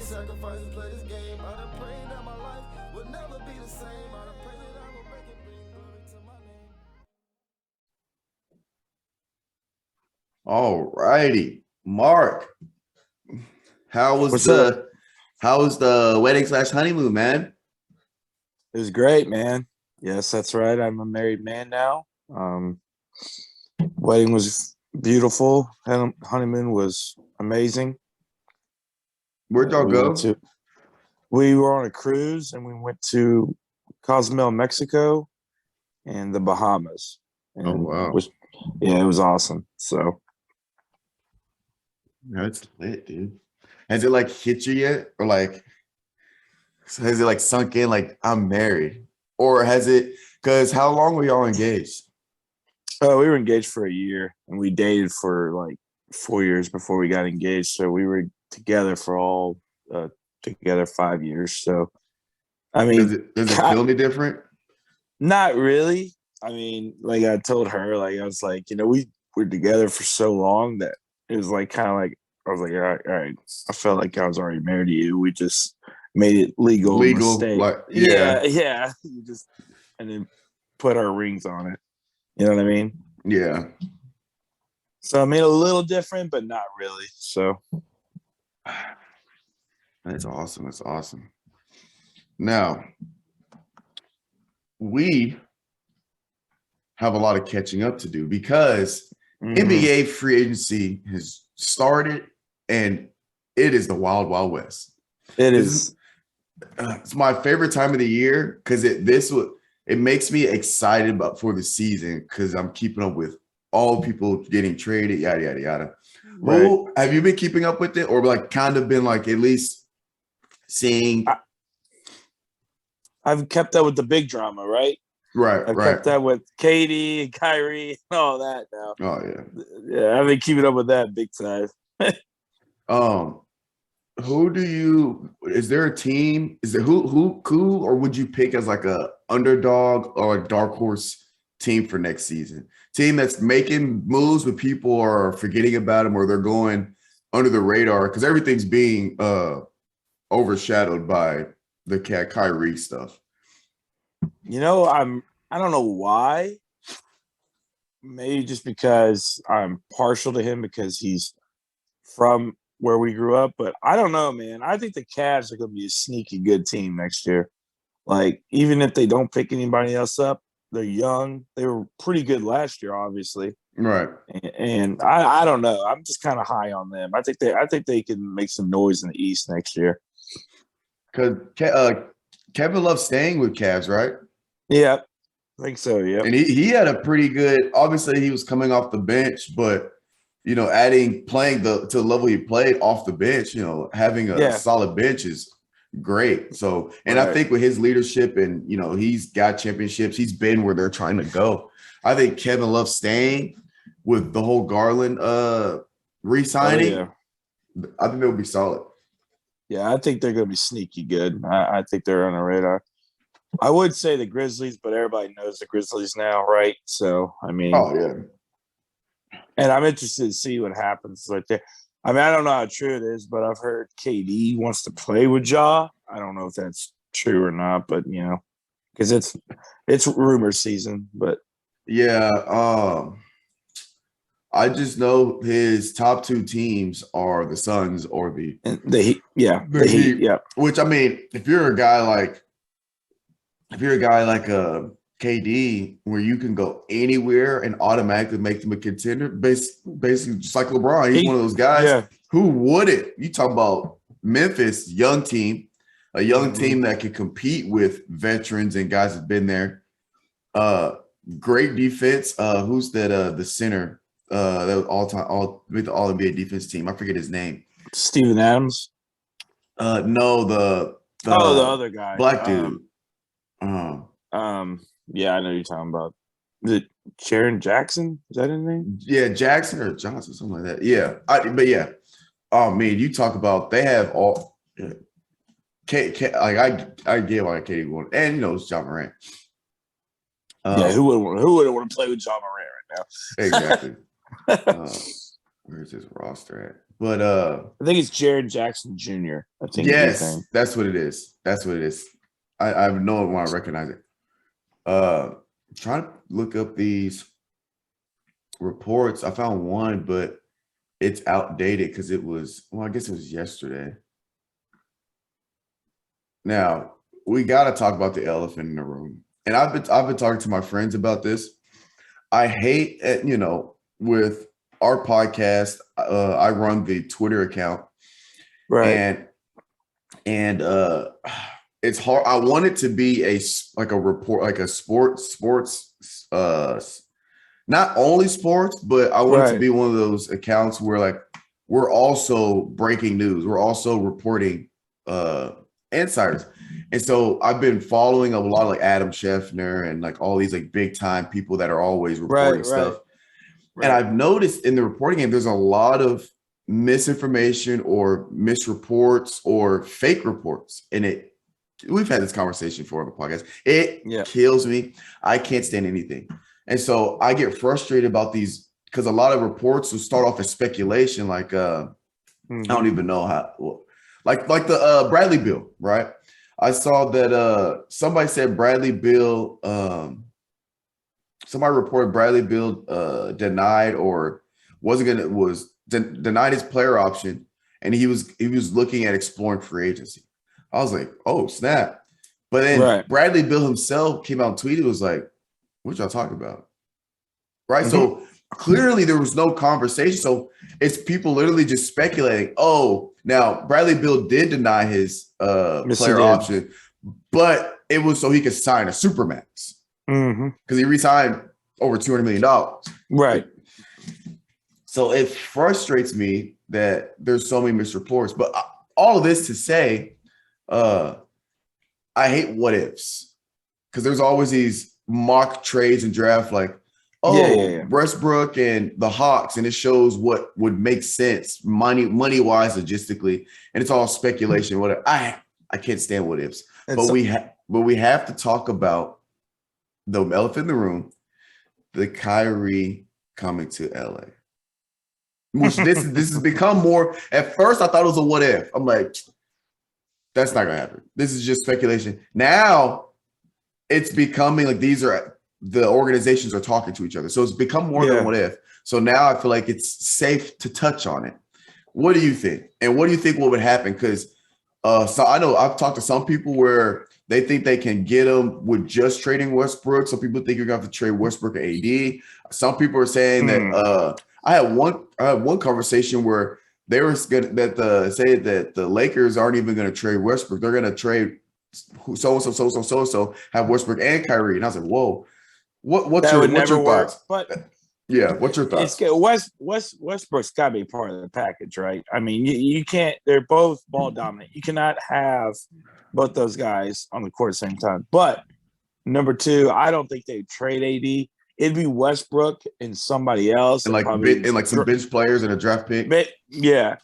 sacrifices, play this game. I done prayed that my life would never be the same. I done prayed that I will make it bring glory to my name. All righty, Mark. What's up? How was the wedding / honeymoon, man? It was great, man. Yes, that's right. I'm a married man now. Wedding was beautiful. Honeymoon was amazing. Where'd y'all go? We were on a cruise and we went to Cozumel, Mexico, and the Bahamas. And Oh, wow. it was awesome. So That's lit, dude. Has it like hit you yet? Or like, has it like sunk in like I'm married? Or has it, because how long were y'all engaged? we were engaged for a year and we dated for like 4 years before we got engaged. So we were together for all together 5 years. So I mean, Does it feel any different? not really. I mean, like I told her, like I was like, we were together for so long that it was like kind of like I was like, all right. I felt like I was already married to you. We just made it legal mistake. Like, yeah. You just and then put our rings on it. You know what I mean? Yeah. So I made a little different, but not really. So That's awesome. That's awesome. Now, we have a lot of catching up to do because NBA free agency has started and it is the wild, wild west. It is. It's my favorite time of the year because it makes me excited for the season because I'm keeping up with all people getting traded, yada, yada, yada. Right. Well, have you been keeping up with it or like kind of been like at least seeing? I've kept up with the big drama, right? Right, I've kept up with Katie and Kyrie and all that now. Oh, yeah. Yeah, I've been keeping up with that big time. Is there a team? Is there who or would you pick as like a underdog or a dark horse team for next season? Team that's making moves, but people are forgetting about them or they're going under the radar because everything's being overshadowed by the Kyrie stuff. I don't know why. Maybe just because I'm partial to him because he's from where we grew up, but I don't know, man. I think the Cavs are going to be a sneaky good team next year. Like, even if they don't pick anybody else up, they're young. They were pretty good last year, obviously. Right. And I don't know. I'm just kind of high on them. I think they can make some noise in the East next year. Because Kevin loves staying with Cavs, right? Yeah, I think so. Yeah. And he had a pretty good. Obviously, he was coming off the bench, but playing to the level he played off the bench, having a solid bench is great. So, and I think with his leadership and, he's got championships, he's been where they're trying to go. I think Kevin loves staying with the whole Garland re-signing. Oh, yeah. I think that would be solid. Yeah, I think they're going to be sneaky good. I think they're on the radar. I would say the Grizzlies, but everybody knows the Grizzlies now, right? So, I mean. Oh, yeah. And I'm interested to see what happens right there. I mean, I don't know how true it is, but I've heard KD wants to play with Ja. I don't know if that's true or not, but because it's rumor season. But yeah, I just know his top two teams are the Suns or the Heat. Yeah, the Heat. Yeah. Which I mean, if you're a guy like KD, where you can go anywhere and automatically make them a contender, basically just like LeBron. He's one of those guys who wouldn't. You talk about Memphis, young team, a young team that can compete with veterans and guys that've been there. Great defense. Who's that? The center that was all NBA defense team. I forget his name. Steven Adams. No, the other guy, black dude. Yeah, I know who you're talking about. Is it Sharon Jackson? Is that his name? Yeah, Jackson or Johnson, something like that. Yeah, but yeah. Oh man, you talk about they have all. I get why KD won, and it's John Morant. Who would want to play with John Morant right now? Exactly. Where's his roster at? But I think it's Jaren Jackson Jr. I think is his name. That's what it is. That's what it is. I know it when I recognize it. Trying to look up these reports. I found one, but it's outdated because it was, well, I guess it was yesterday. Now, we got to talk about the elephant in the room. And I've been talking to my friends about this. I hate, with our podcast, I run the Twitter account. Right. And it's hard. I want it to be a report, like a sports, not only sports, but I want it to be one of those accounts where like we're also breaking news. We're also reporting insiders. And so I've been following a lot of like Adam Scheffner and like all these like big time people that are always reporting stuff. And I've noticed in the reporting game, there's a lot of misinformation or misreports or fake reports. And we've had this conversation before on the podcast. It kills me. I can't stand anything. And so I get frustrated about these because a lot of reports will start off as speculation, like I don't even know how, like the Bradley Beal, right? I saw that somebody said Bradley Beal, somebody reported Bradley Beal denied or denied his player option, and he was looking at exploring free agency. I was like, oh snap! But then Bradley Beal himself came out and tweeted, was like, what y'all talking about? Right. So clearly there was no conversation. So it's people literally just speculating. Oh, now Bradley Beal did deny his player option, but it was so he could sign a supermax because he re-signed over $200 million. Right. So it frustrates me that there's so many misreports. But all of this to say, I hate what ifs because there's always these mock trades and draft like, Westbrook and the Hawks, and it shows what would make sense money wise, logistically, and it's all speculation. Whatever. I can't stand what ifs, but we have to talk about the elephant in the room, the Kyrie coming to LA. Which this has become more. At first, I thought it was a what if. I'm like, that's not gonna happen. This is just speculation. Now it's becoming like the organizations are talking to each other. So it's become more than what if. So now I feel like it's safe to touch on it. What do you think? And what do you think what would happen? Because so I know I've talked to some people where they think they can get him with just trading Westbrook. Some people think you're going to have to trade Westbrook and AD. Some people are saying that I had one conversation where they were say that the Lakers aren't even going to trade Westbrook. They're going to trade so have Westbrook and Kyrie. And I was like, whoa. What's your thoughts? But what's your thoughts? Westbrook's got to be part of the package, right? I mean, you can't. They're both ball dominant. You cannot have both those guys on the court at the same time. But number two, I don't think they trade AD. It'd be Westbrook and somebody else, and like some bench players and a draft pick. But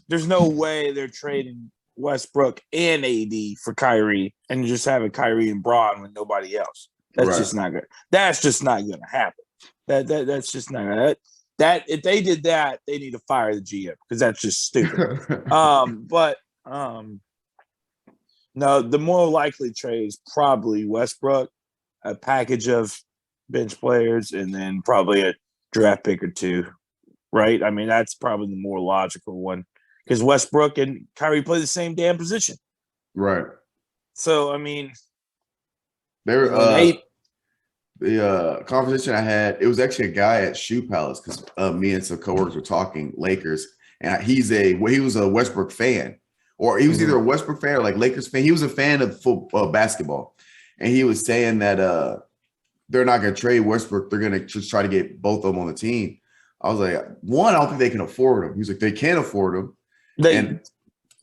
there's no way they're trading Westbrook and AD for Kyrie and just having Kyrie and Braun with nobody else. That's just not good. That's just not going to happen. That's just not going to. That if they did that, they need to fire the GM because that's just stupid. No, the more likely trade is probably Westbrook, a package of bench players, and then probably a draft pick or two. Right? I mean, that's probably the more logical one because Westbrook and Kyrie play the same damn position. Right. So I mean. The conversation I had, it was actually a guy at Shoe Palace because me and some coworkers were talking Lakers, and he was a Westbrook fan, or he was either a Westbrook fan or like Lakers fan. He was a fan of basketball, and he was saying that they're not going to trade Westbrook. They're going to just try to get both of them on the team. I was like, one, I don't think they can afford him. He was like, they can't afford him.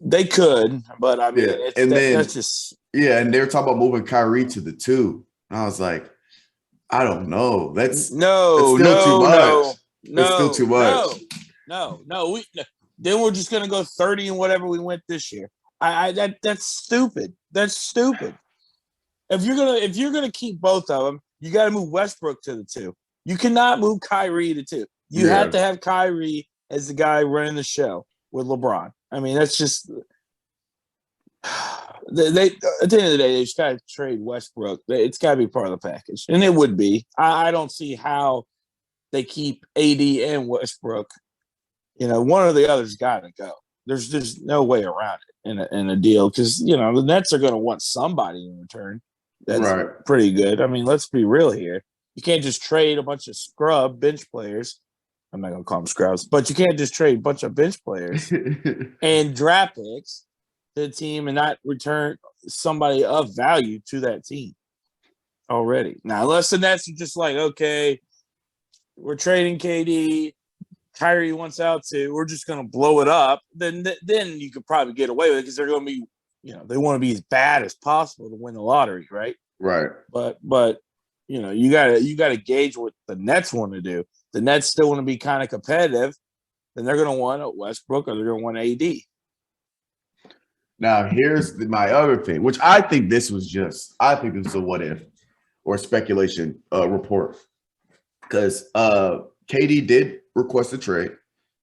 They could, but I mean, that's just. Yeah, and they were talking about moving Kyrie to the 2. And I was like, I don't know. That's still too much. No. Then we're just gonna go 30 and whatever we went this year. That's stupid. That's stupid. If you're gonna keep both of them, you got to move Westbrook to the 2. You cannot move Kyrie to 2. You have to have Kyrie as the guy running the show with LeBron. I mean, that's just they at the end of the day, they just got to trade Westbrook. It's got to be part of the package, and it would be. I don't see how they keep AD and Westbrook. One or the other's got to go. There's no way around it in a deal because the Nets are going to want somebody in return. That's pretty good. I mean, let's be real here. You can't just trade a bunch of scrub bench players. I'm not going to call them scrubs, but you can't just trade a bunch of bench players and draft picks to the team and not return somebody of value to that team already. Now, unless the Nets are just like, okay, we're trading KD, Kyrie wants out too, we're just going to blow it up, then you could probably get away with it because they're going to be, they want to be as bad as possible to win the lottery, right? Right. But you gotta gauge what the Nets want to do. The Nets still want to be kind of competitive, then they're going to want a Westbrook or they're going to want AD. Now, here's my other thing, which I think this was a what if or speculation report because KD did request a trade.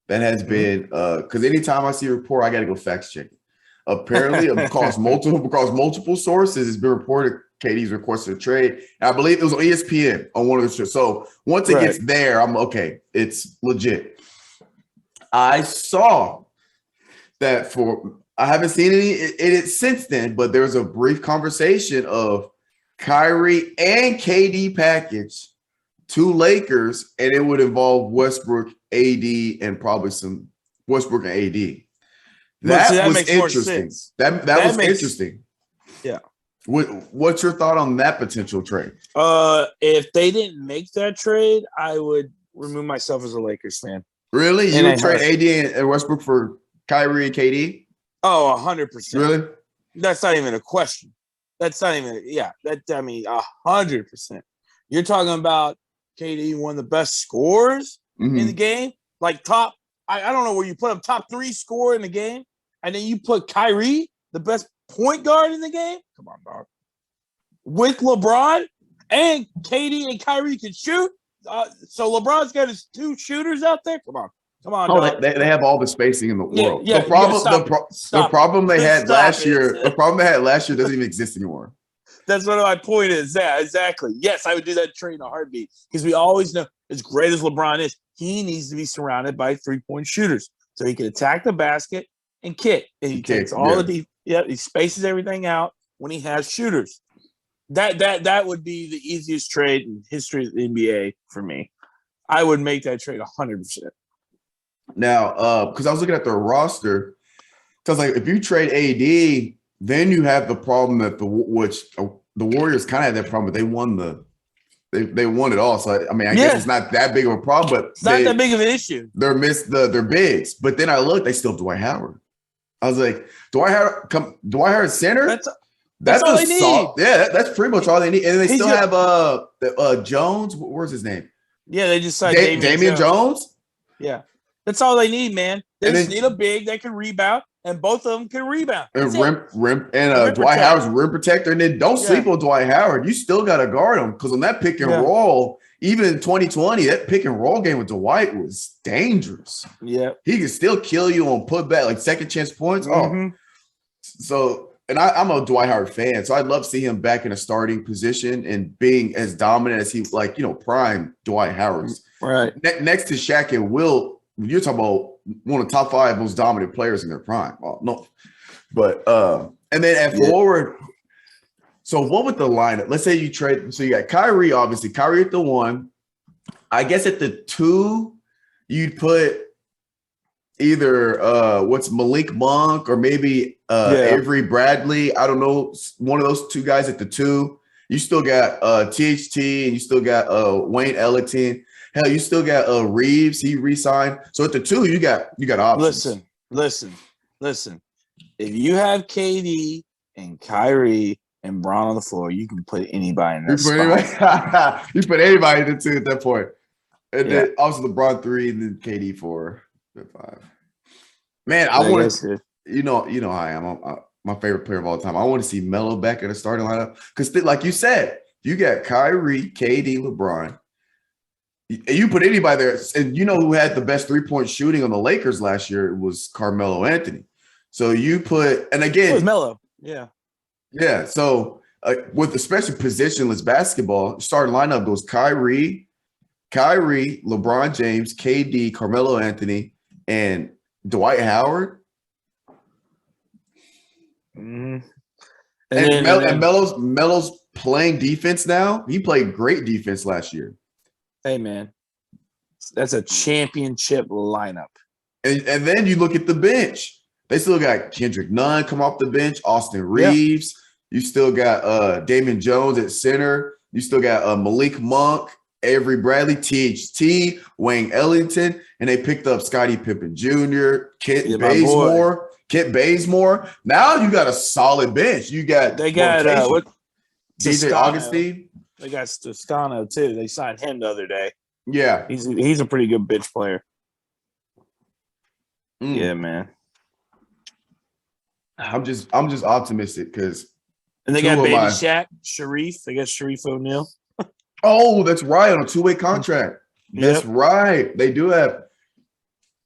That has been because anytime I see a report, I got to go fact check it. Apparently, across multiple sources, it's been reported KD's requested a trade. And I believe it was on ESPN on one of the shows. So once it gets there, I'm okay. It's legit. I saw that I haven't seen any in it since then, but there was a brief conversation of Kyrie and KD package to Lakers, and it would involve Westbrook, AD, and probably some Westbrook and AD. That was interesting. That was interesting. Yeah. What's your thought on that potential trade? If they didn't make that trade, I would remove myself as a Lakers fan. Really? You would trade AD and Westbrook for Kyrie and KD? Oh, 100%. Really? That's not even a question. That's not even, 100%. You're talking about KD, one of the best scorers in the game, like top. I don't know where you put him, top 3 scorer in the game, and then you put Kyrie, the best point guard in the game. Come on, dog. With LeBron and KD and Kyrie can shoot. So LeBron's got his 2 shooters out there. Come on. Oh, they have all the spacing in the world. Yeah, the problem they had last year doesn't even exist anymore. That's what my point is. Yeah, exactly. Yes, I would do that trade in a heartbeat because we always know, as great as LeBron is, he needs to be surrounded by 3-point shooters so he can attack the basket and kick. And he takes all he spaces everything out when he has shooters. That would be the easiest trade in history of the NBA for me. I would make that trade 100%. Now, because I was looking at their roster, because like if you trade AD, then you have the problem that the Warriors kind of had that problem, but they won they won it all. So I mean, I guess it's not that big of a problem, but it's not that big of an issue. They're their bigs, but then I looked, they still have Dwight Howard. I was like, Dwight Howard center. That's all they need. Yeah, that's pretty much all they need. And they still have Jones. Where's his name? Yeah, they just signed Damian Jones. Yeah, that's all they need, man. They just need a big that can rebound, and both of them can rebound. And Dwight Howard's rim protector. And then don't sleep on Dwight Howard. You still got to guard him because on that pick and roll, even in 2020, that pick and roll game with Dwight was dangerous. Yeah, he can still kill you on putback, like second chance points. Mm-hmm. So. And I'm a Dwight Howard fan, so I'd love to see him back in a starting position and being as dominant as he, prime Dwight Howard. Right. Next to Shaq and Will, you're talking about one of the top 5 most dominant players in their prime. Oh, no. But, and then at forward, so what with the lineup? Let's say you trade, so you got Kyrie, obviously. Kyrie at the 1. I guess at the 2, you'd put either Malik Monk or maybe Avery Bradley. I don't know, one of those 2 guys at the 2. You still got THT and you still got Wayne Ellington. Hell, you still got Reeves. He re-signed. So at the 2, you got options. Listen. If you have KD and Kyrie and Braun on the floor, you can put anybody in that spot. You put anybody in the 2 at that point. And then also LeBron 3 and then KD 4. 5. Man, I want to. You know how I am. I'm my favorite player of all time. I want to see Melo back in the starting lineup because, like you said, you got Kyrie, KD, LeBron. You put anybody there, and you know who had the best 3-point shooting on the Lakers last year? It was Carmelo Anthony. So you put, and again, it was Melo. Yeah. Yeah. So with especially positionless basketball, starting lineup goes Kyrie, LeBron James, KD, Carmelo Anthony, and Dwight Howard. Mm-hmm. And Melo's playing defense now. He played great defense last year. Hey man, that's a championship lineup. And then you look at the bench. They still got Kendrick Nunn come off the bench, Austin Reeves. You still got Damon Jones at center. You still got Malik Monk, Avery Bradley, THT, Wayne Ellington, and they picked up Scottie Pippen Jr., Kent Bazemore. Now you got a solid bench. You got DJ Augustine. They got Toscano too. They signed him the other day. Yeah, he's a pretty good bench player. Yeah, man. I'm just optimistic because. And they got Baby Shaq, Sharif. They got Sharif O'Neal. Oh, that's right, on a 2-way contract. That's right. They do have.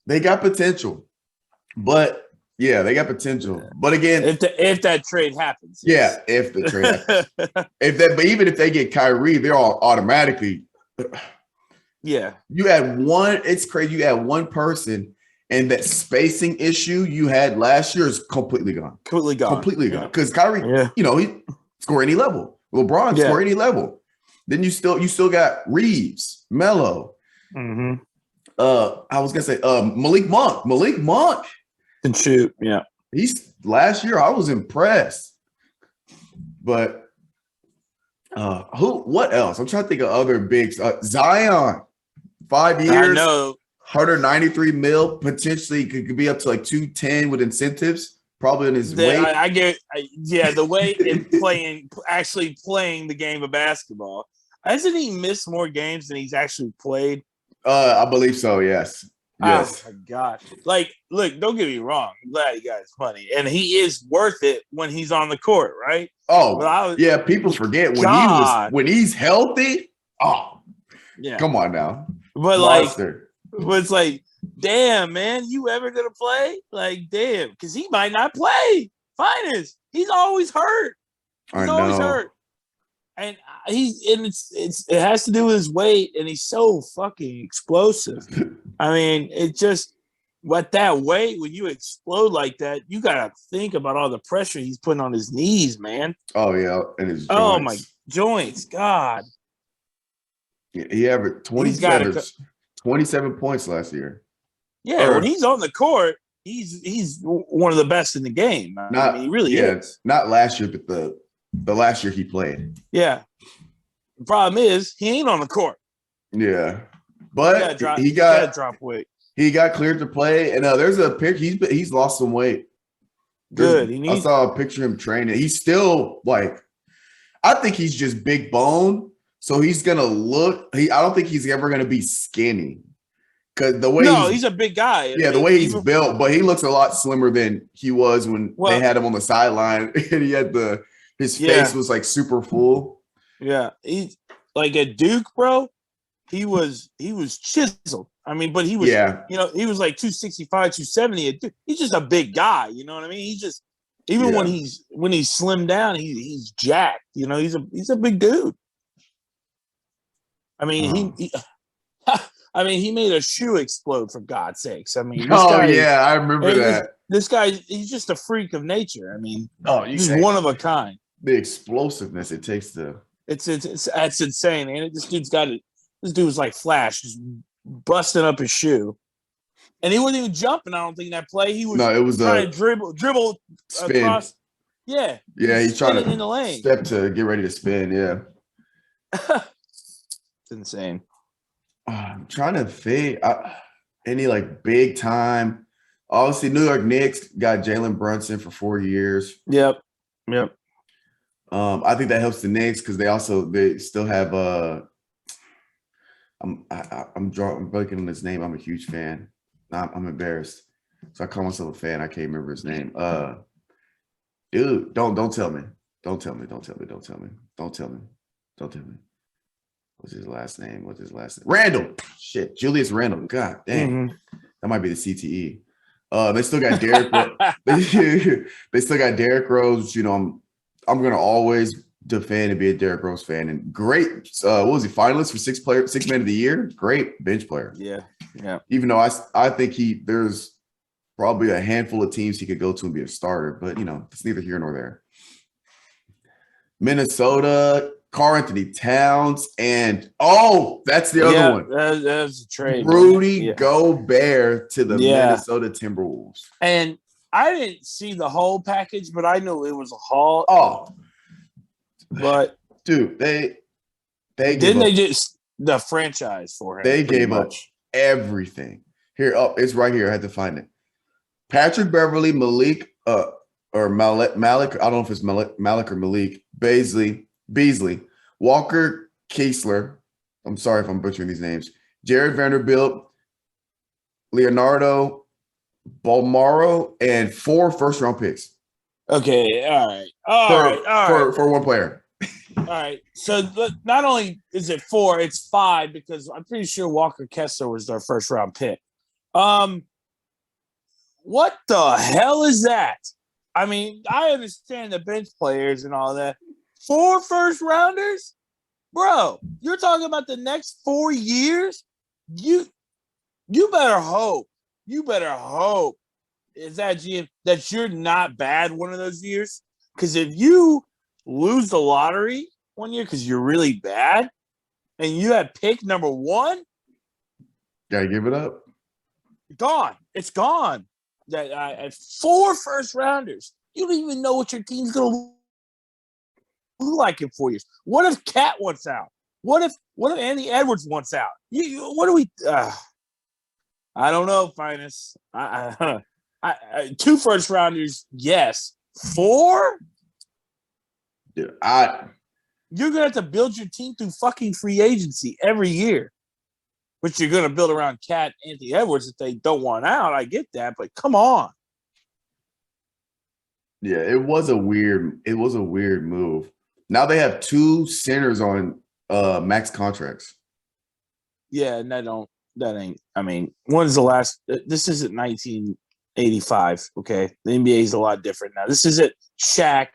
They got potential, but yeah, they got potential. But again, if that trade happens, if the trade happens, but even if they get Kyrie, they're all automatically. Yeah, you had one. It's crazy. You had one person. And that spacing issue you had last year is completely gone. Completely gone. Because Kyrie, he score any level. LeBron score any level. Then you still got Reeves, Melo. Mm-hmm. I was gonna say Malik Monk. Malik Monk can shoot. Yeah. He's last year. I was impressed. But what else? I'm trying to think of other bigs. Zion, 5 years. I know. 193 mil, potentially could be up to like 210 with incentives, probably in his weight. The way in actually playing the game of basketball. Hasn't he missed more games than he's actually played? I believe so, yes. Yes. Oh my God. Like, look, don't get me wrong. I'm glad he got his money. And he is worth it when he's on the court, right? Oh, people forget when he's healthy. Oh, yeah. Come on now. But Monster. But it's like, damn, man, you ever gonna play? Like, damn, because he might not play. Finis, he's always hurt. He's always hurt, and it has to do with his weight, and he's so fucking explosive. I mean, it just what that weight when you explode like that, you gotta think about all the pressure he's putting on his knees, man. Oh yeah, and his joints. Oh my joints, God. Yeah, he averaged 27 points last year. Yeah, when he's on the court, he's one of the best in the game. I mean, he really is. Not last year, but the last year he played. Yeah. The problem is he ain't on the court. Yeah, but he got drop weight. He got cleared to play, and there's a picture. He's lost some weight. Good. I saw a picture of him training. He's still I think he's just big bone. So he's gonna look. I don't think he's ever gonna be skinny, because the way he's a big guy. The way he's built, but he looks a lot slimmer than he was when they had him on the sideline, and he had his face was like super full. Yeah, he's like at Duke, bro. He was chiseled. I mean, but he was he was like 265, 270 at Duke. He's just a big guy. You know what I mean? He's just when he's slimmed down, he's jacked. You know, he's a big dude. I mean, he made a shoe explode, for God's sakes. I mean, I remember that. This guy, he's just a freak of nature. I mean, he's one of a kind. The explosiveness it takes to it's insane, man. This dude was like Flash, just busting up his shoe, and he wasn't even jumping. I don't think in that play he was. It was trying to dribble spin. Across. Yeah, he's trying to in the lane. Step to get ready to spin. Yeah. Insane. I'm trying to think any big time. Obviously, New York Knicks got Jalen Brunson for 4 years. Yep. I think that helps the Knicks because they still have I'm blanking on his name. I'm a huge fan. I'm embarrassed, so I call myself a fan. I can't remember his name. Dude, don't tell me. Don't tell me. What's his last name? Randall. Shit, Julius Randall. God dang. That might be the CTE. They still got Derrick. They still got Derrick Rose. You know, I'm gonna always defend and be a Derrick Rose fan. And great. What was he? Finalist for six man of the year. Great bench player. Yeah. Even though I think there's probably a handful of teams he could go to and be a starter, but you know, it's neither here nor there. Minnesota, Karl-Anthony Towns, and that's the other one. That's a trade. Rudy Gobert to the Minnesota Timberwolves. And I didn't see the whole package, but I knew it was a haul. Oh, but dude, they just the franchise for him. They gave up everything. Here, it's right here. I had to find it. Patrick Beverly, Malik, or Malik. I don't know if it's Malik or Malik. Beasley, Walker Kessler. I'm sorry if I'm butchering these names. Jared Vanderbilt, Leonardo Bolmaro, and 4 first-round picks. Okay, all right. For one player. All right. So not only is it 4, it's 5 because I'm pretty sure Walker Kessler was their first-round pick. What the hell is that? I mean, I understand the bench players and all that. 4 first-rounders? Bro, you're talking about the next 4 years? You better hope. You better hope is that GM that you're not bad one of those years. Because if you lose the lottery one year because you're really bad and you have pick number 1, gotta give it up. Gone. It's gone. That 4 first-rounders. You don't even know what your team's gonna look like in 4 years. What if Cat wants out? What if Andy Edwards wants out? What do we? I don't know, Finis. 2 first-rounders, yes. 4? Dude, you're gonna have to build your team through fucking free agency every year, which you're gonna build around Cat, Anthony Edwards if they don't want out. I get that, but come on. Yeah, it was a weird move. Now they have 2 centers on max contracts. Yeah, and that ain't. I mean, when's the last? This isn't 1985. Okay, the NBA is a lot different now. This isn't Shaq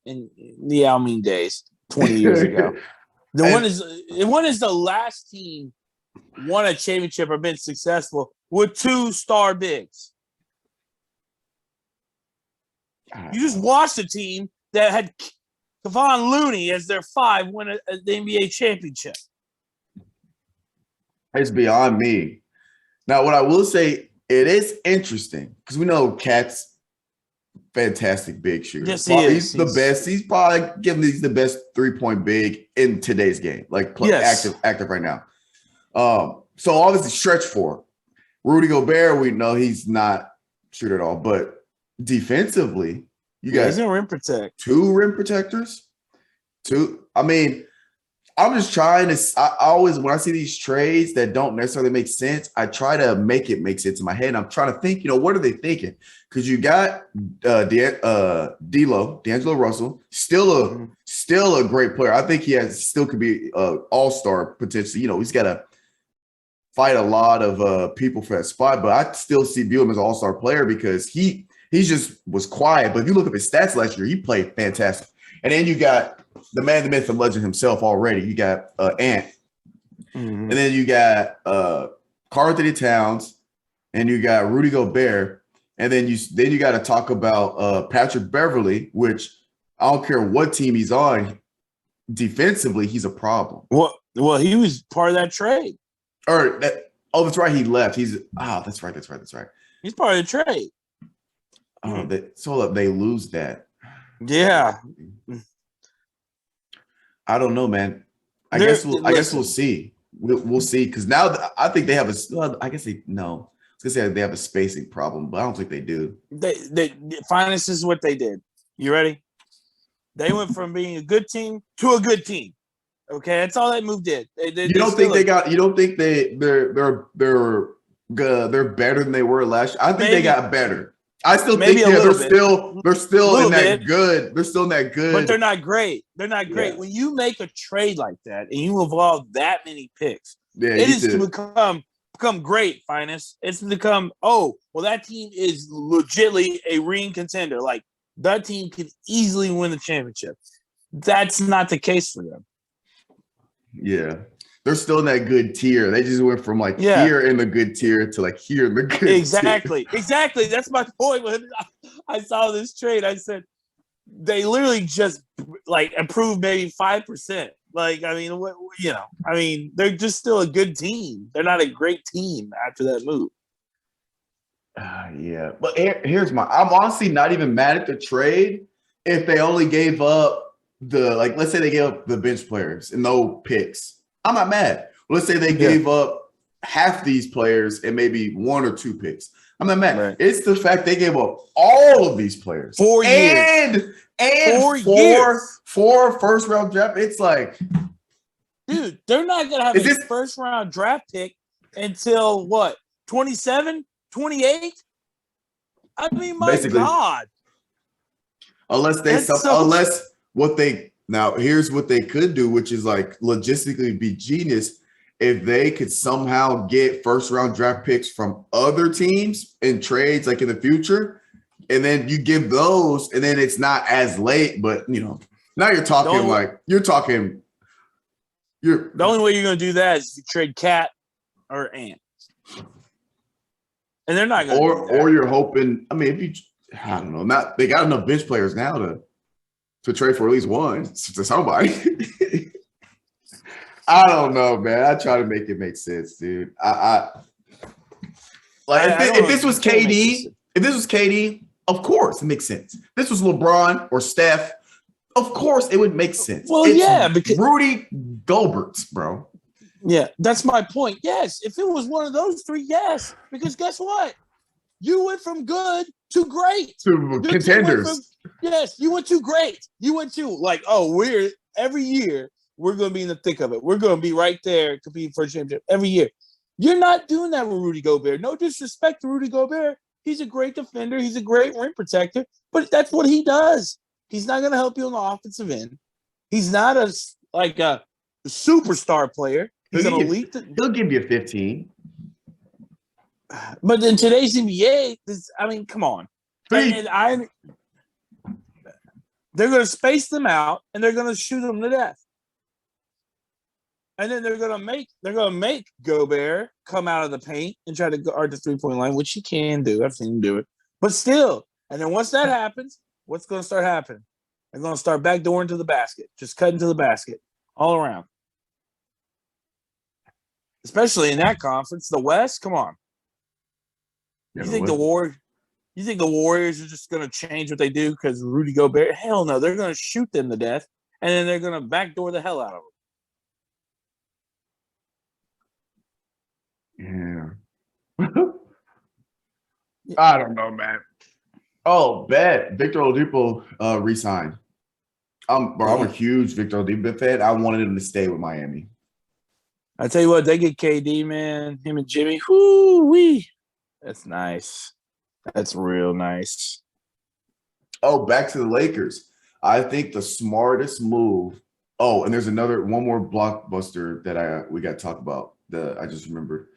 and the Yao Ming days 20 years ago. When is the last team won a championship or been successful with 2 star bigs? You just watched a team that had Kevon Looney as their 5 win the NBA championship. It's beyond me. Now, what I will say, it is interesting because we know Cat's fantastic big shooter. Yes, he is. He's the best. He's probably he's the best 3-point big in today's game. Like active right now. So obviously stretch 4. Rudy Gobert, we know he's not shoot at all, but defensively, you guys he's a rim protect. 2 rim protectors. 2. I mean, I'm just trying to. I always, when I see these trades that don't necessarily make sense, I try to make it make sense in my head. I'm trying to think, what are they thinking? Because you got D'Angelo Russell, still a great player. I think he still could be all-star potentially. He's got to fight a lot of people for that spot, but I still view him as an all-star player because he just was quiet. But if you look at his stats last year, he played fantastic. And then you got the man, the myth, the legend himself already. You got Ant. And then you got Karl-Anthony Towns, and you got Rudy Gobert. And then you got to talk about Patrick Beverly, which I don't care what team he's on. Defensively, he's a problem. Well, he was part of that trade. That's right. He left. That's right. He's part of the trade. Oh, they lose that. Yeah. I don't know, man. I guess we'll see. We'll see because now I think they have I guess they no. I was gonna say they have a spacing problem, but I don't think they do. Finis is what they did. You ready? They went from being a good team to a good team. Okay, that's all that move did. You don't think they're better than they were last year? I think they got better. I still Maybe think they're still in that bit. good. They're still in that good. But they're not great. They're not great. Yeah. When you make a trade like that and you involve that many picks, it is to become great, Finis. It's become, that team is legitimately a ring contender. Like, that team can easily win the championship. That's not the case for them. Yeah. They're still in that good tier. They just went from here in the good tier to here in the good tier. Exactly. That's my point. When I saw this trade, I said they literally just improved maybe 5%. They're just still a good team. They're not a great team after that move. Yeah, but here's I'm honestly not even mad at the trade if they only gave up let's say they gave up the bench players and no picks. I'm not mad. Let's say they gave up half these players and maybe 1 or 2 picks. I'm not mad. Right. It's the fact they gave up all of these players. 4 years. And 4 first-round draft. It's dude, they're not going to have a first-round draft pick until what, 27, 28? I mean, my God. Now, here's what they could do, which is logistically be genius. If they could somehow get first-round draft picks from other teams in trades in the future, and then you give those, and then it's not as late. But now you're talking the only way you're going to do that is you trade Cat or Ant, and they're not going to do that. Or you're hoping. I mean, I don't know. They got enough bench players now to trade for at least one to somebody. I don't know, man. I try to make it make sense, dude. If this was KD, of course it makes sense. If this was LeBron or Steph, of course it would make sense. Well, because Rudy Gobert, bro. Yeah, that's my point. Yes, if it was one of those 3, yes. Because guess what? You went from good to great. To contenders. Yes, you went to great. You went to every year we're going to be in the thick of it. We're going to be right there competing for a championship every year. You're not doing that with Rudy Gobert. No disrespect to Rudy Gobert. He's a great defender. He's a great rim protector. But that's what he does. He's not going to help you on the offensive end. He's not a superstar player. He's an elite. He'll give you 15. But in today's NBA, come on. They're going to space them out and they're going to shoot them to death. And then they're going to make Gobert come out of the paint and try to guard the 3-point line, which he can do. I've seen him do it. But still, and then once that happens, what's going to start happening? They're going to start backdooring to the basket, just cutting to the basket all around. Especially in that conference, the West. Come on. You think the Warriors are just going to change what they do because Rudy Gobert? Hell no. They're going to shoot them to death, and then they're going to backdoor the hell out of them. Yeah. I don't know, man. Oh, bet Victor Oladipo re-signed. I'm a huge Victor Oladipo fan. I wanted him to stay with Miami. I tell you what, they get KD, man. Him and Jimmy. Whoo-wee. That's nice. That's real nice. Oh, back to the Lakers. I think the smartest move. Oh, and there's one more blockbuster that we got to talk about that I just remembered.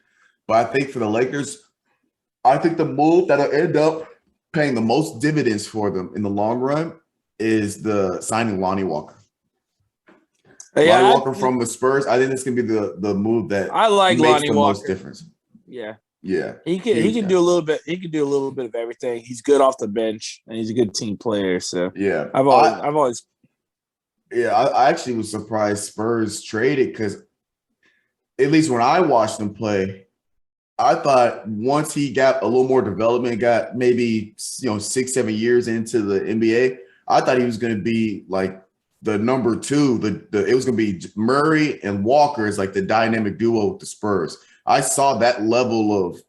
But I think for the Lakers, I think the move that'll end up paying the most dividends for them in the long run is the signing Lonnie Walker. Lonnie Walker from the Spurs. I think it's gonna be the move that I like makes Lonnie the Walker. most difference. Yeah. Yeah. He can do a little bit. He can do a little bit of everything. He's good off the bench and he's a good team player. So yeah. I've always I actually was surprised Spurs traded because at least when I watched them play, I thought once he got a little more development, got maybe 6-7 years into the NBA, I thought he was going to be like the number 2. It was going to be Murray and Walker as like the dynamic duo with the Spurs. I saw that level of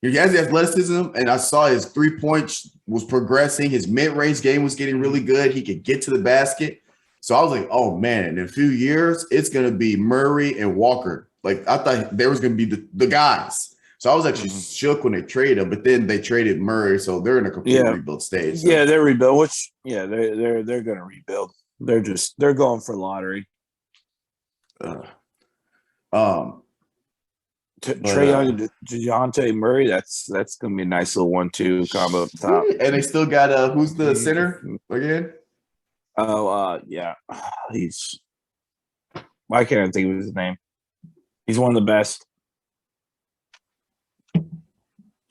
he has the athleticism, and I saw his 3-point was progressing. His mid-range game was getting really good. He could get to the basket. So I was like, oh man, in a few years, it's going to be Murray and Walker. Like I thought there was going to be the guys. So I was actually shook when they traded him, but then they traded Murray, so they're in a complete rebuild stage. So. Yeah, they're rebuild. Which they're going to rebuild. They're going for lottery. Trae Young and DeJounte Murray, that's going to be a nice little 1-2 combo up top. And they still got who's the center again? Oh, yeah. He's why can't I think of his name? He's one of the best.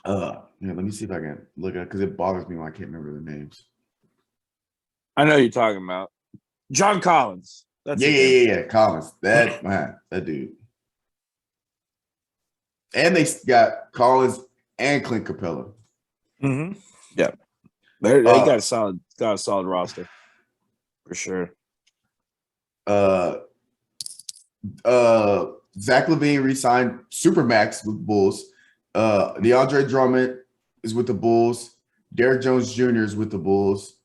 Yeah, let me see if I can look at it because it bothers me when I can't remember the names. I know you're talking about John Collins. That's yeah. Collins. That man, that dude. And they got Collins and Clint Capella. Mm-hmm. Yeah, they got a solid roster for sure. Zach LaVine re-signed Supermax with the Bulls. DeAndre Drummond is with the Bulls. Derrick Jones Jr. is with the Bulls.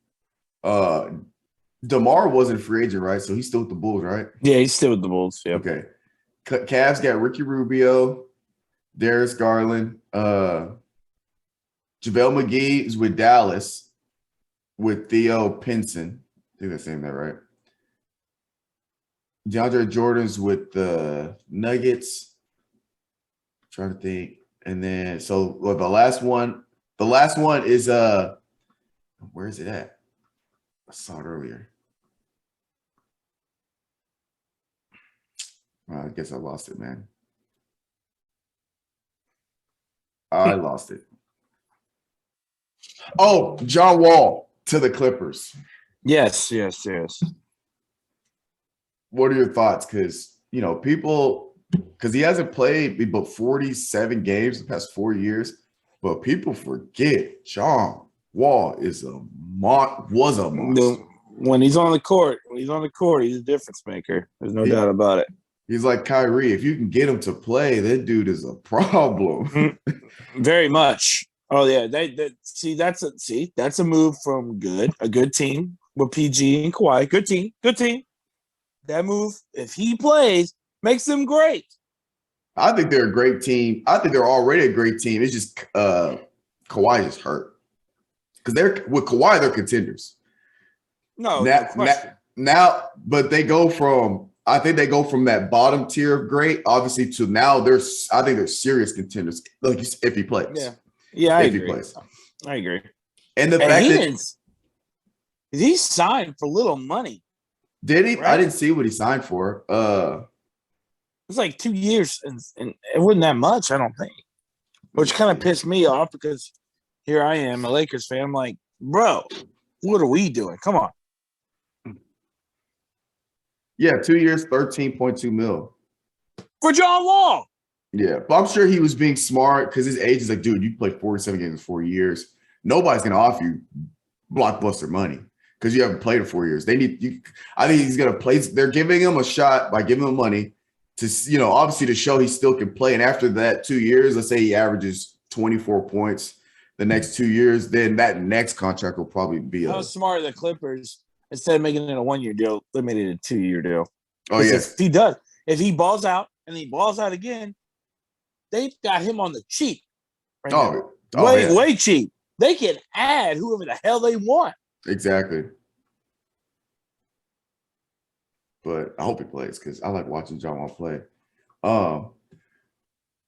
DeMar wasn't a free agent, right? So he's still with the Bulls, right? Yeah, he's still with the Bulls. Yeah. Okay. Cavs got Ricky Rubio, Darius Garland. JaVale McGee is with Dallas with Theo Pinson. I think that's saying that right. DeAndre Jordan's with the Nuggets. I'm trying to think. And then the last one is where is it at? I saw it earlier. I guess I lost it, man. I lost it. Oh, John Wall to the Clippers. Yes. What are your thoughts? Because, because he hasn't played but 47 games the past 4 years, but people forget John Wall was a monster. When he's on the court, he's a difference maker. There's no doubt about it. He's like Kyrie. If you can get him to play, that dude is a problem. Very much. Oh yeah, that's a move from a good team with PG and Kawhi. Good team. That move, if he plays, makes them great. I think they're a great team. I think they're already a great team. It's just Kawhi is hurt because with Kawhi they're contenders. No question. Now, but they go from. I think they go from that bottom tier of great, obviously, to now I think they're serious contenders. Like if he plays. Yeah, I agree. He plays. I agree. And the fact that he signed for little money. Did he? Right? I didn't see what he signed for. It was like 2 years, and it wasn't that much, I don't think. Which kind of pissed me off because here I am, a Lakers fan. I'm like, bro, what are we doing? Come on. Yeah, 2 years, $13.2 million. For John Wall. Yeah, but I'm sure he was being smart because his age is like, dude, you played 47 games in 4 years. Nobody's going to offer you blockbuster money because you haven't played in 4 years. They need you. I think he's going to play. They're giving him a shot by giving him money to, obviously to show he still can play. And after that 2 years, let's say he averages 24 points the next 2 years, then that next contract will probably be How smart are the Clippers? Instead of making it a 1 year deal, they made it a 2 year deal. Oh, yes. If he balls out and he balls out again, they've got him on the cheap. Right way cheap. They can add whoever the hell they want. Exactly. But I hope he plays because I like watching John Wall play. I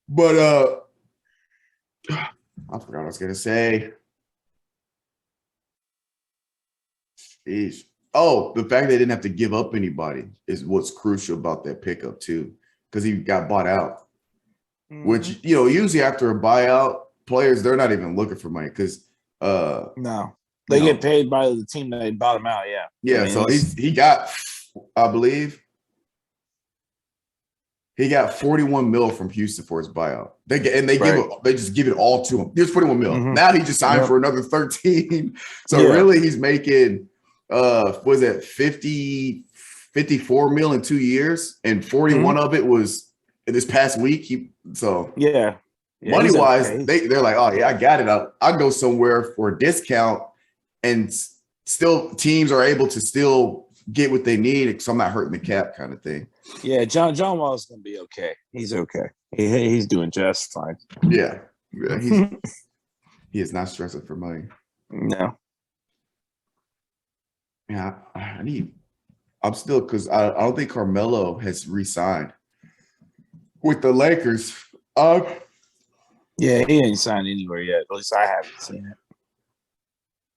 forgot what I was going to say. Jeez. Oh, the fact they didn't have to give up anybody is what's crucial about that pickup too, because he got bought out. Mm-hmm. Which usually after a buyout, players they're not even looking for money because no, they get paid by the team that they bought him out. Yeah. So he got, I believe, he got $41 million from Houston for his buyout. They just give it all to him. Here's $41 million. Mm-hmm. Now he just signed for another 13. So really, he's making. Was it 54 mil in 2 years, and 41 of it was this past week. Money wise, they're like, oh yeah, I got it. I'll go somewhere for a discount, and still teams are able to still get what they need, so I'm not hurting the cap kind of thing. Yeah, John Wall is going to be okay. He's okay. He's doing just fine. Yeah, he is not stressing for money. No. Yeah, I'm still because I don't think Carmelo has re-signed with the Lakers. Yeah, he ain't signed anywhere yet. At least I haven't seen it.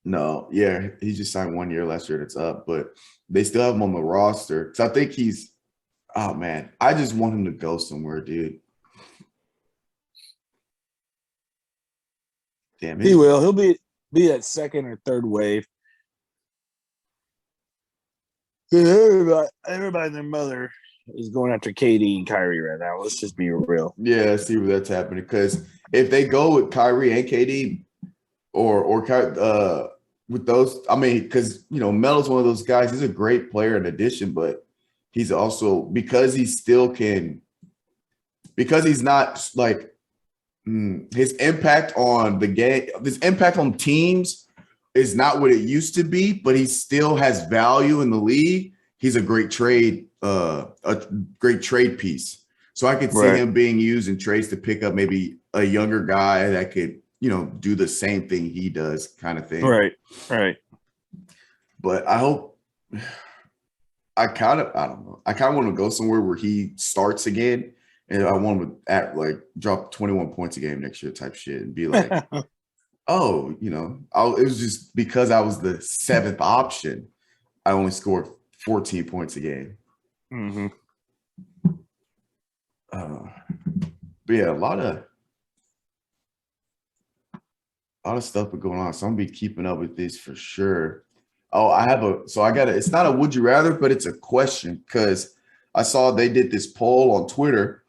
No, yeah, he just signed 1 year last year. That's up, but they still have him on the roster. So I think he's. Oh man, I just want him to go somewhere, dude. Damn it. He will. He'll be that second or third wave. Everybody and their mother is going after KD and Kyrie right now. Let's just be real. Yeah, see where that's happening. Because if they go with Kyrie and KD, or with those, I mean, because Melo's one of those guys. He's a great player in addition, but he's also because he's not like his impact on the game, his impact on teams is not what it used to be, but he still has value in the league. He's a great trade piece. So I could see him being used in trades to pick up maybe a younger guy that could, do the same thing he does kind of thing. Right. But I hope I don't know. I kind of want to go somewhere where he starts again. And I want him to drop 21 points a game next year type shit and be like, oh, it was just because I was the seventh option. I only scored 14 points a game. Mm-hmm. But yeah, a lot of stuff been going on. So I'm gonna be keeping up with this for sure. Oh, it's not a would you rather, but it's a question because I saw they did this poll on Twitter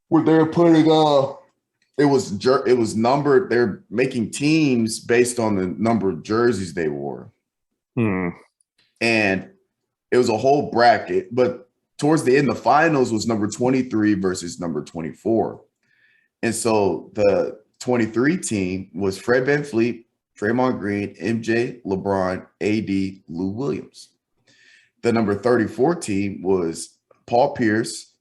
where they're putting it was numbered. They're making teams based on the number of jerseys they wore. And it was a whole bracket, but towards the end, the finals was number 23 versus number 24. And so the 23 team was Fred VanVleet, Draymond Green, MJ, LeBron, AD, Lou Williams. The number 34 team was Paul Pierce,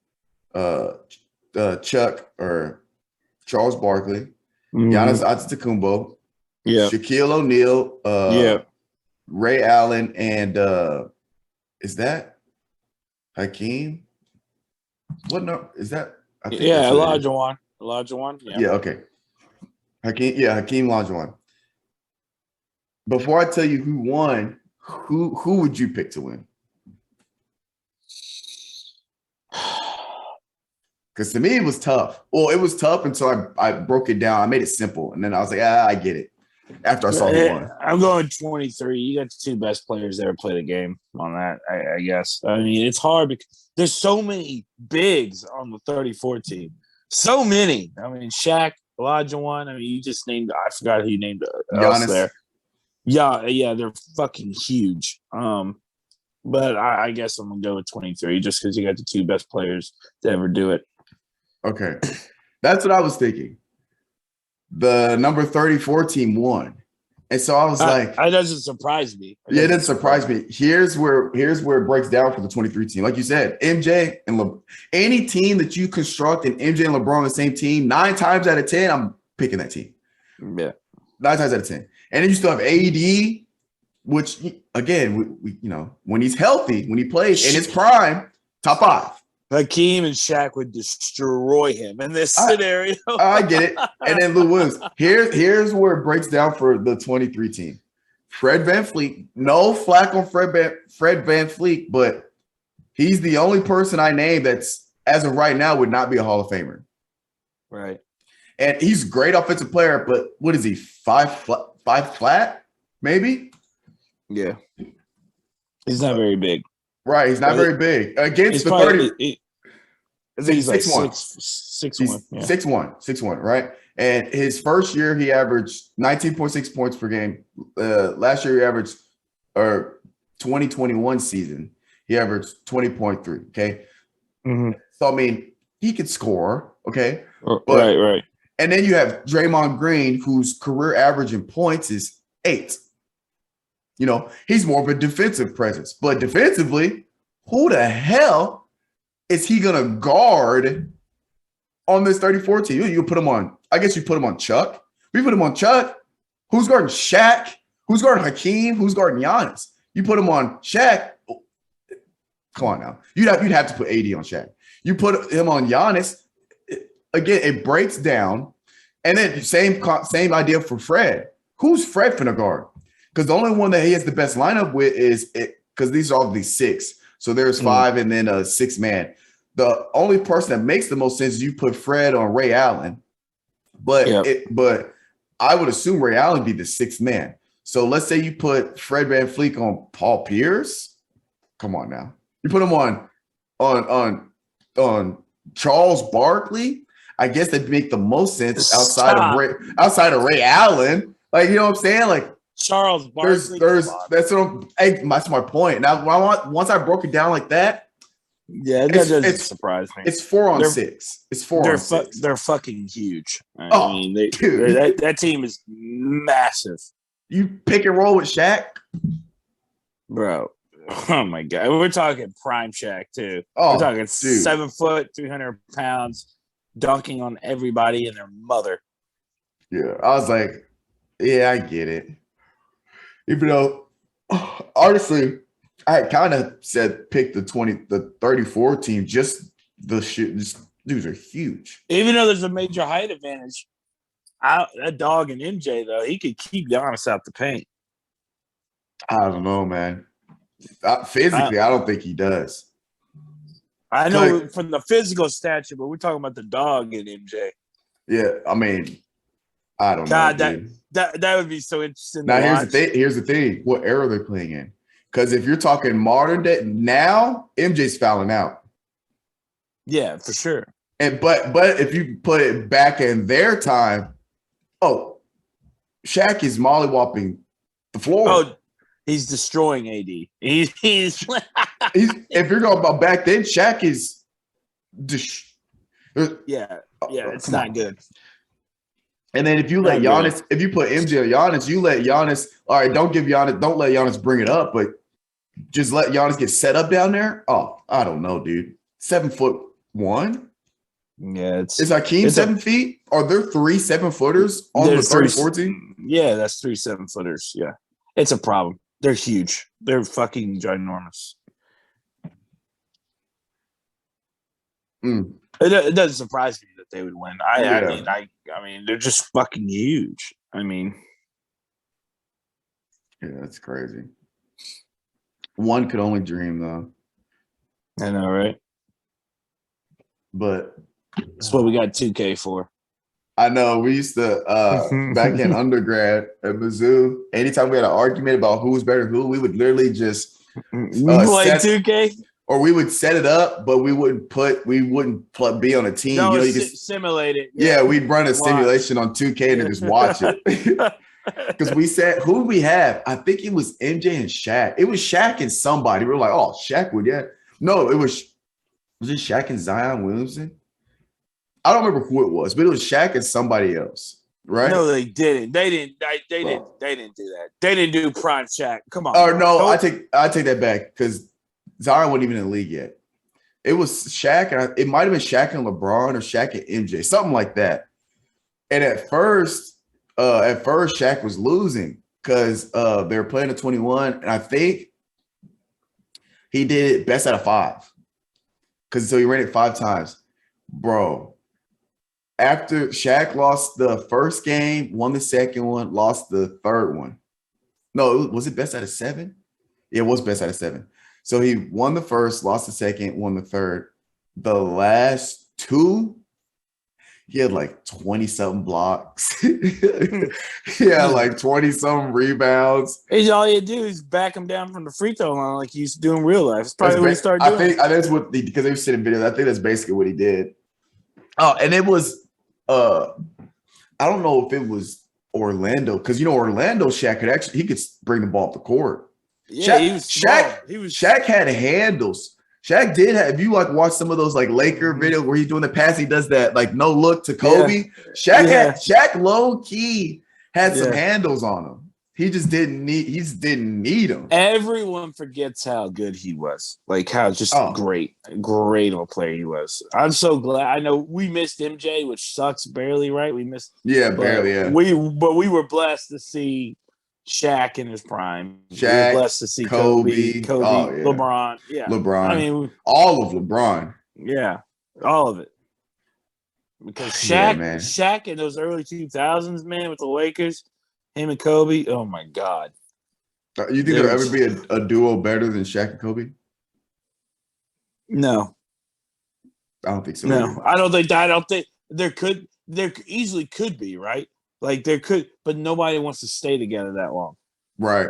Chuck or Charles Barkley, Giannis Antetokounmpo, Shaquille O'Neal, Ray Allen, and is that Hakeem? What no is that? I think Olajuwon. Olajuwon. Yeah, okay. Hakeem Olajuwon. Before I tell you who won, who would you pick to win? Because to me, it was tough. Well, it was tough until I broke it down. I made it simple. And then I was like, I get it. After I saw who won. I'm going 23. You got the two best players that ever played a game on that, I guess. I mean, it's hard because there's so many bigs on the 34 team. So many. I mean, Shaq, Olajuwon. I mean, you just named – I forgot who you named else there. Yeah, they're fucking huge. But I guess I'm going to go with 23 just because you got the two best players to ever do it. Okay. That's what I was thinking. The number 34 team won. And so I was like, it doesn't surprise me. It didn't surprise me. Here's where it breaks down for the 23 team. Like you said, MJ and any team that you construct and MJ and LeBron on the same team, 9 times out of 10, I'm picking that team. Yeah. 9 times out of 10. And then you still have AD, which again, we when he's healthy, when he plays in his prime, top 5. Hakeem and Shaq would destroy him in this scenario. I get it. And then Lou Williams. Here's where it breaks down for the 23 team. Fred VanVleet. No flack on Fred VanVleet, but he's the only person I named that's, as of right now, would not be a Hall of Famer. Right. And he's a great offensive player, but what is he, 5 flat, maybe? Yeah. He's not very big. Right, he's not very big. Against the 30. I think he's like 6'1". 6'1". Yeah. 6'1", right? And his first year, he averaged 19.6 points per game. Last year, he averaged, or 2021 season, he averaged 20.3, okay? Mm-hmm. So, I mean, he could score, okay? Right. And then you have Draymond Green, whose career average in points is 8. You know, he's more of a defensive presence. But defensively, who the hell is he going to guard on this 34 team? You put him on, I guess you put him on Chuck. We put him on Chuck. Who's guarding Shaq? Who's guarding Hakeem? Who's guarding Giannis? You put him on Shaq. Come on now. You'd have to put AD on Shaq. You put him on Giannis. Again, it breaks down. And then same idea for Fred. Who's Fred finna guard? Because the only one that he has the best lineup with is because these are all these 6. So there's 5 and then a 6-man. The only person that makes the most sense is you put Fred on Ray Allen. But I would assume Ray Allen be the 6th man. So let's say you put Fred VanVleet on Paul Pierce. Come on now. You put him on Charles Barkley. I guess that'd make the most sense outside of Ray Allen. Like, you know what I'm saying? Like Charles Barkley. That's my point. Now, once I broke it down like that, yeah, that doesn't surprise me. It's 4 on 6. It's 4 on 6. They're fucking huge. I mean, that team is massive. You pick and roll with Shaq, bro. Oh my god, we're talking prime Shaq too. Oh, we're talking 7 foot, 300 pounds, dunking on everybody and their mother. Yeah, I was like, yeah, I get it. Even though, honestly, I kind of said pick the 34 team. Just these dudes are huge. Even though there's a major height advantage, that dog and MJ though, he could keep Giannis out the paint. I don't know, man. Physically, I don't think he does. I know from the physical stature, but we're talking about the dog and MJ. Yeah, I mean, I don't know. That would be so interesting. Now here's the thing. What era they're playing in? Because if you're talking modern day now, MJ's fouling out. Yeah, for sure. But if you put it back in their time, Shaq is mollywopping the floor. Oh, he's destroying AD. He's if you're going about back then, Shaq is it's not good. And then if you let Giannis, if you put MJ on Giannis, you let Giannis, all right, don't let Giannis bring it up, but just let Giannis get set up down there. Oh, I don't know, dude. 7'1". Yeah, is Hakeem 7 feet? Are there 3 7-footers on the 34 team? Yeah, that's 3 7-footers. Yeah, it's a problem. They're huge. They're fucking ginormous. It doesn't surprise me that they would win. I mean, they're just fucking huge. I mean, yeah, that's crazy. One could only dream, though. I know, right? But that's what we got 2K for. I know. We used to back in undergrad at Mizzou. Anytime we had an argument about who was better than who, we would literally just play 2K. Or we would set it up, but we wouldn't be on a team. No, you know, you could simulate it. Yeah, we'd run a simulation on 2K and then just watch it. Because we said, who did we have? I think it was MJ and Shaq. It was Shaq and somebody. We were like, oh, Shaq would, yeah. No, was it Shaq and Zion Williamson? I don't remember who it was, but it was Shaq and somebody else, right? No, they didn't. They didn't do that. They didn't do prime Shaq. Come on. Oh no, I take that back because Zion wasn't even in the league yet. It was Shaq, and it might have been Shaq and LeBron or Shaq and MJ, something like that. And at first Shaq was losing because they were playing a 21, and I think he did it best out of 5. So he ran it 5 times. Bro, after Shaq lost the first game, won the second one, lost the third one. No, was it best out of 7? Yeah, it was best out of 7. So he won the first, lost the second, won the third. The last 2, he had like 20-something blocks. He had like 20-something rebounds. All you do is back him down from the free throw line like he used to do in real life. It's probably what he started doing. I think that's what because they've seen in videos. I think that's basically what he did. Oh, and it was I don't know if it was Orlando because Orlando Shaq could bring the ball up the court. Yeah, Shaq had handles. Shaq did have. If you watch some of those Laker videos where he's doing the pass, he does that no look to Kobe. Yeah. Shaq low key had some handles on him. He just didn't need him. Everyone forgets how good he was. Like how just great of a player he was. I'm so glad. I know we missed MJ, which sucks barely, right? We missed barely, yeah. We were blessed to see Shaq in his prime. Shaq, we were blessed to see Kobe, LeBron. Yeah. LeBron. I mean, all of LeBron. Yeah. All of it. Because Shaq in those early 2000s, man, with the Lakers, him and Kobe, oh my God. You think there'll ever be a duo better than Shaq and Kobe? No. I don't think so. No, either. I don't think there easily could be, right? Like there could, but nobody wants to stay together that long. Right.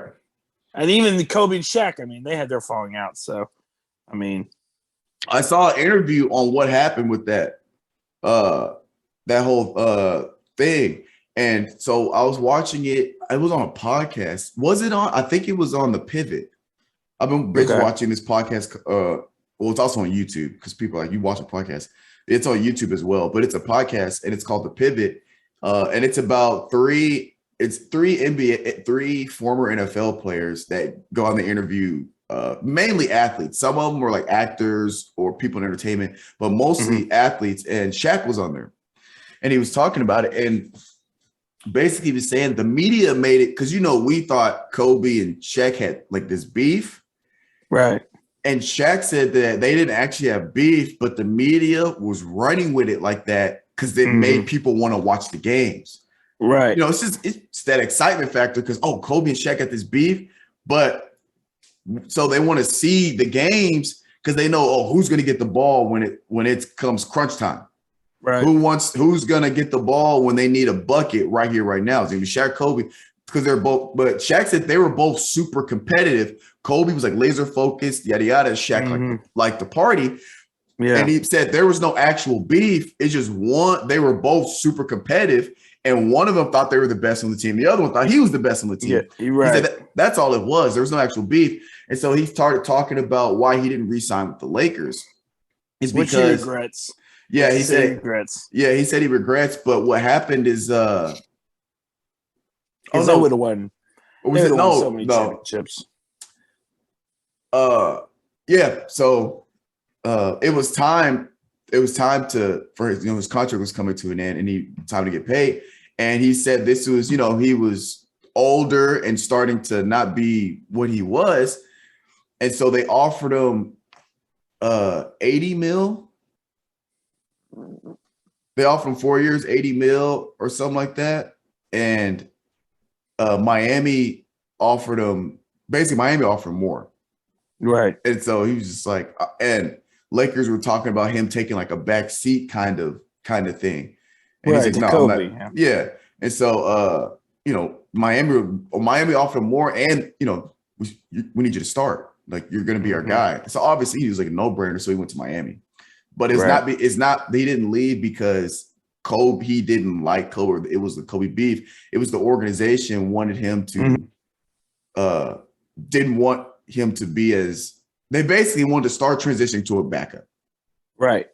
And even the Kobe and Shaq, I mean, they had their falling out. So, I mean. I saw an interview on what happened with that whole thing. And so I was watching it. It was on a podcast. Was it on? I think it was on The Pivot. I've been binge watching this podcast. Well, it's also on YouTube because people are like, you watch a podcast. It's on YouTube as well, but it's a podcast and it's called The Pivot. And it's about three former NFL players that go on the interview, mainly athletes. Some of them were like actors or people in entertainment, but mostly athletes. And Shaq was on there and he was talking about it. And basically he was saying the media made it because, we thought Kobe and Shaq had like this beef. Right. And Shaq said that they didn't actually have beef, but the media was running with it like that because it made people want to watch the games. Right. It's that excitement factor because, Kobe and Shaq got this beef, but so they want to see the games because they know, who's going to get the ball when it comes crunch time. Right. Who's going to get the ball when they need a bucket right here, right now? It's going to be Shaq, Kobe, because they're both, but Shaq said they were both super competitive. Kobe was like laser focused, yada, yada. Shaq like the party. Yeah. And he said there was no actual beef. It's just they were both super competitive. And one of them thought they were the best on the team. The other one thought he was the best on the team. Yeah, you're right. He said that's all it was. There was no actual beef. And so he started talking about why he didn't re-sign with the Lakers. Which he regrets. Yeah, he said he regrets. Yeah, he said he regrets. But what happened is they would have won. So many championships. Yeah. So it was time. It was time for his contract was coming to an end, and time to get paid. And he said this was, he was older and starting to not be what he was, and so they offered him $80 million. They offered him 4 years, $80 million or something like that, and Miami offered him more. Right. And so he was just like, and Lakers were talking about him taking like a back seat kind of thing. And right, he's like, no, I'm not. Yeah. And so, Miami offered him more, and we need you to start. Like, you're going to be our guy. So obviously he was like a no-brainer. So he went to Miami, but it's not. They didn't leave because Kobe. He didn't like Kobe. It was the Kobe beef. It was the organization wanted him to. Didn't want him to be as. They basically wanted to start transitioning to a backup. Right.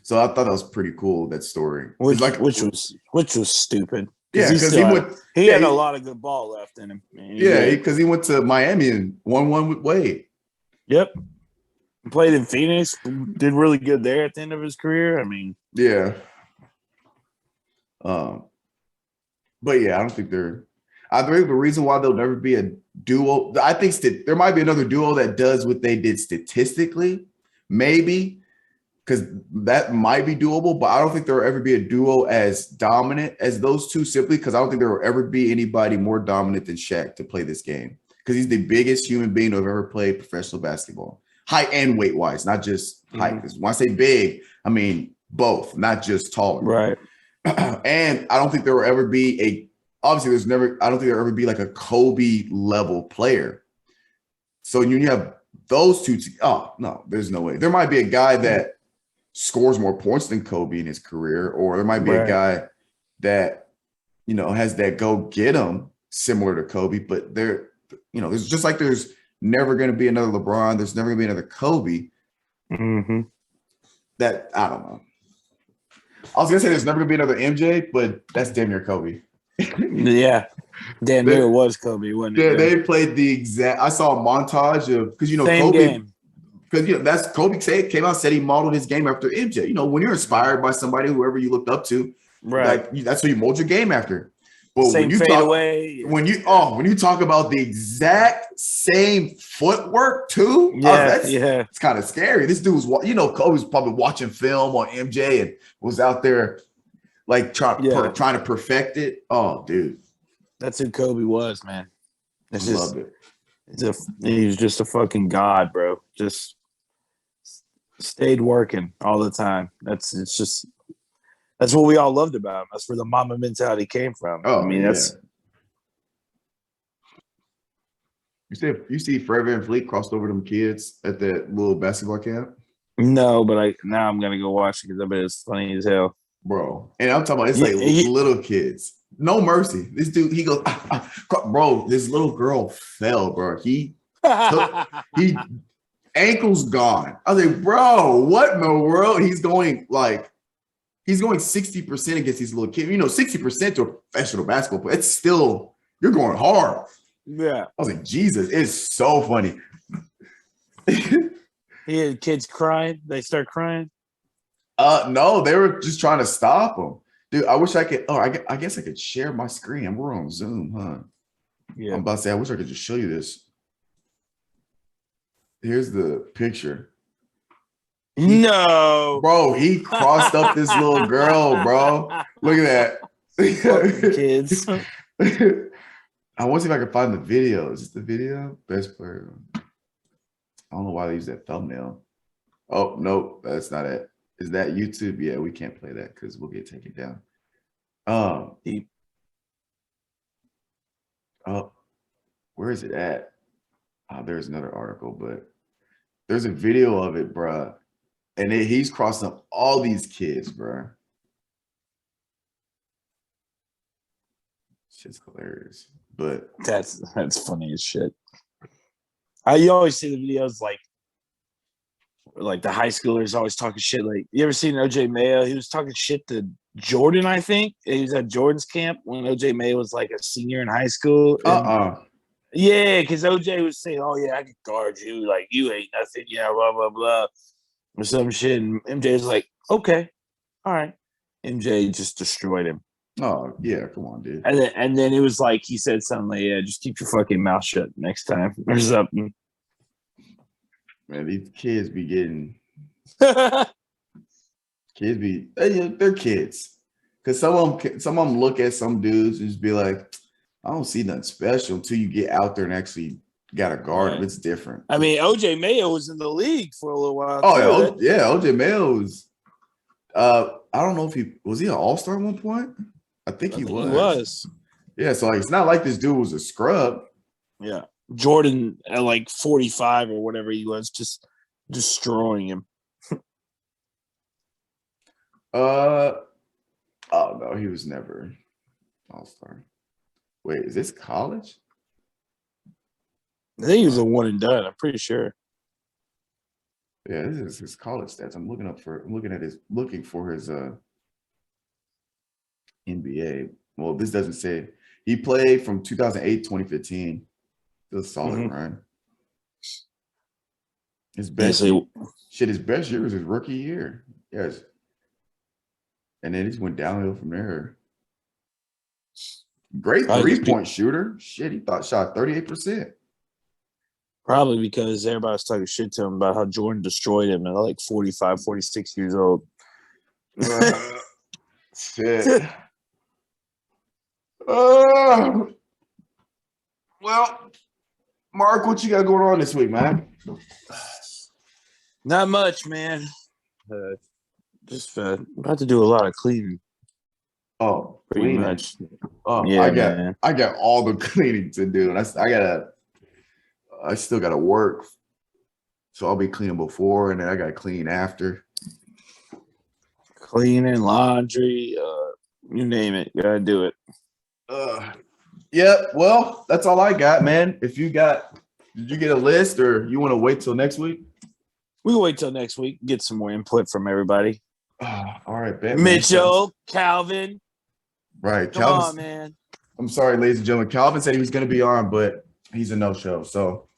So I thought that was pretty cool, that story. Which was stupid. Yeah, because he had a lot of good ball left in him. Man. Because he went to Miami and won with Wade. Yep. Played in Phoenix, did really good there at the end of his career. I mean, yeah. But yeah, I don't think they're. I think the reason why there'll never be a duo, I think there might be another duo that does what they did statistically, maybe, because that might be doable, but I don't think there will ever be a duo as dominant as those two, simply because I don't think there will ever be anybody more dominant than Shaq to play this game, because he's the biggest human being to have ever played professional basketball, height and weight-wise, not just height. Because when I say big, I mean both, not just taller. Right. And I don't think there will ever be I don't think there'll ever be like a Kobe level player. So when you have those two, no, there's no way. There might be a guy that scores more points than Kobe in his career, or there might be a guy that, has that go get him similar to Kobe, but there's just like there's never going to be another LeBron. There's never going to be another Kobe. That, I don't know. I was going to say there's never going to be another MJ, but that's damn near Kobe. Yeah. Damn near it was Kobe, wasn't it? Yeah, they played the exact. I saw a montage of because Same Kobe. game. Because that's Kobe came out said he modeled his game after MJ. When you're inspired by somebody, whoever you looked up to, right? Like that's what you mold your game after. But Same when you fadeaway. when you talk about the exact same footwork too, it's kind of scary. This dude was, Kobe's probably watching film on MJ and was out there like trying to perfect it. Oh, dude, that's who Kobe was, man. Loved it. He was just a fucking god, bro. Just stayed working all the time. That's what we all loved about him. That's where the mama mentality came from. Oh, I mean, that's. You see Fred VanVleet crossed over them kids at that little basketball camp? No, but now I'm gonna go watch it because I bet it's funny as hell, bro. And I'm talking about little kids. No mercy. This dude, he goes, bro. This little girl fell, bro. He ankles gone. I was like, bro, what in the world? He's going 60% against these little kids. 60% to a professional basketball player. It's still, you're going hard. Yeah. I was like, Jesus, it's so funny. He had kids crying. They start crying. No, they were just trying to stop him. Dude, I wish I could. Oh, I guess I could share my screen. We're on Zoom, huh? Yeah. I'm about to say, I wish I could just show you this. Here's the picture. No. Bro, he crossed up this little girl, bro. Look at that. Kids. I want to see if I can find the video. Is this the video? Best player. I don't know why they use that thumbnail. Oh, no, that's not it. Is that YouTube? Yeah, we can't play that because we'll get taken down. Where is it at? Oh, there's another article, but there's a video of it, bro. And he's crossing up all these kids, bro. Shit's hilarious. But that's funny as shit. You always see the videos like the high schoolers always talking shit. Like, you ever seen OJ Mayo? He was talking shit to Jordan, I think. He was at Jordan's camp when OJ Mayo was like a senior in high school. Yeah, because OJ was saying, "Oh yeah, I can guard you. Like, you ain't nothing. Yeah, blah blah blah," or some shit. And MJ was like, "Okay, all right." MJ just destroyed him. Oh yeah, come on, dude. And then it was like he said something like, "Yeah, just keep your fucking mouth shut next time," or something. Man, these kids be getting they're kids. Because some of them look at some dudes and just be like, I don't see nothing special until you get out there and actually got a guard. Right. It's different. I mean, OJ Mayo was in the league for a little while. Oh, yeah, OJ Mayo was. I don't know if he was an all-star at one point. I think he was. He was. Yeah, so it's not like this dude was a scrub. Yeah. Jordan at like 45 or whatever he was, just destroying him. Oh no, he was never all-star. Wait, is this college? I think he was a one and done. I'm pretty sure. Yeah, this is his college stats. I'm looking for his NBA. Well, this doesn't say he played from 2008 2015. Still a solid run. His best his best year was his rookie year. Yes. And then he just went downhill from there. Great 3-point shooter. Shit, he shot 38%. Probably because everybody was talking shit to him about how Jordan destroyed him at like 45, 46 years old. Shit. Well, Mark, what you got going on this week, man? Not much, man. Just about to do a lot of cleaning. Oh, pretty much. Oh, yeah, I got all the cleaning to do, and I still gotta work, so I'll be cleaning before, and then I gotta clean after. Cleaning, laundry, you name it, you gotta do it. Yeah. Well, that's all I got, man. Did you get a list, or you want to wait till next week? We can wait till next week. Get some more input from everybody. All right, bet, Mitchell, man. Calvin. Right, Come on, man. I'm sorry, ladies and gentlemen. Calvin said he was going to be on, but he's a no-show. So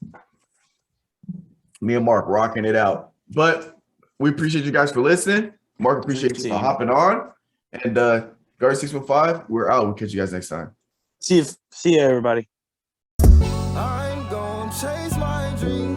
me and Mark rocking it out. But we appreciate you guys for listening. Mark, appreciate you for hopping on. And Guard 615, we're out. We'll catch you guys next time. See you, everybody. I'm gonna chase my dreams.